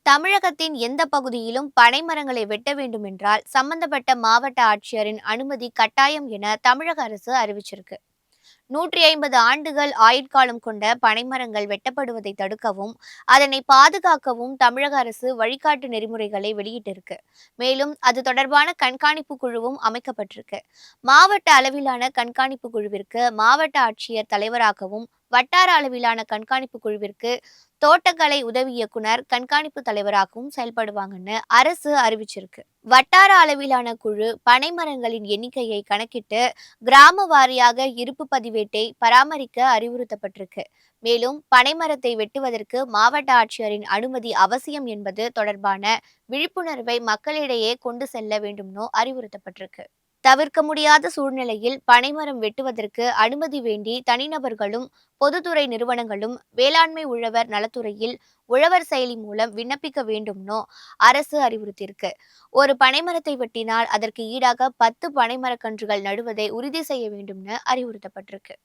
தமிழகத்தின் எந்த பகுதியிலும் பனை மரங்களை வெட்ட வேண்டும் என்றால் சம்பந்தப்பட்ட மாவட்ட ஆட்சியரின் அனுமதி கட்டாயம் என தமிழக அரசு அறிவிச்சிருக்கு. 150 ஆண்டுகள் ஆயுட்காலம் கொண்ட பனைமரங்கள் வெட்டப்படுவதை தடுக்கவும், அதனை பாதுகாக்கவும் தமிழக அரசு வழிகாட்டு நெறிமுறைகளை வெளியிட்டிருக்கு. மேலும் அது தொடர்பான கண்காணிப்பு குழுவும் அமைக்கப்பட்டிருக்கு. மாவட்ட அளவிலான கண்காணிப்பு குழுவிற்கு மாவட்ட ஆட்சியர் தலைவராகவும், வட்டார அளவிலான கண்காணிப்பு குழுவிற்கு தோட்டக்கலை உதவி இயக்குனர் கண்காணிப்பு தலைவராகவும் செயல்படுவாங்கன்னு அரசு அறிவிச்சிருக்கு. வட்டார அளவிலான குழு பனைமரங்களின் எண்ணிக்கையை கணக்கிட்டு கிராம வாரியாக இருப்பு பதிவேட்டை பராமரிக்க அறிவுறுத்தப்பட்டிருக்கு. மேலும் பனைமரத்தை வெட்டுவதற்கு மாவட்ட ஆட்சியரின் அனுமதி அவசியம் என்பது தொடர்பான விழிப்புணர்வை மக்களிடையே கொண்டு செல்ல வேண்டும்னு அறிவுறுத்தப்பட்டிருக்கு. தவிர்க்க முடியாத சூழ்நிலையில் பனைமரம் வெட்டுவதற்கு அனுமதி வேண்டி தனிநபர்களும் பொதுத்துறை நிறுவனங்களும் வேளாண்மை உழவர் நலத்துறையில் உழவர் செயலி மூலம் விண்ணப்பிக்க வேண்டும்னு அரசு அறிவுறுத்தியிருக்கு. ஒரு பனைமரத்தை வெட்டினால் அதற்கு ஈடாக 10 பனைமரக்கன்றுகள் நடுவதை உறுதி செய்ய வேண்டும்னு அறிவுறுத்தப்பட்டிருக்கு.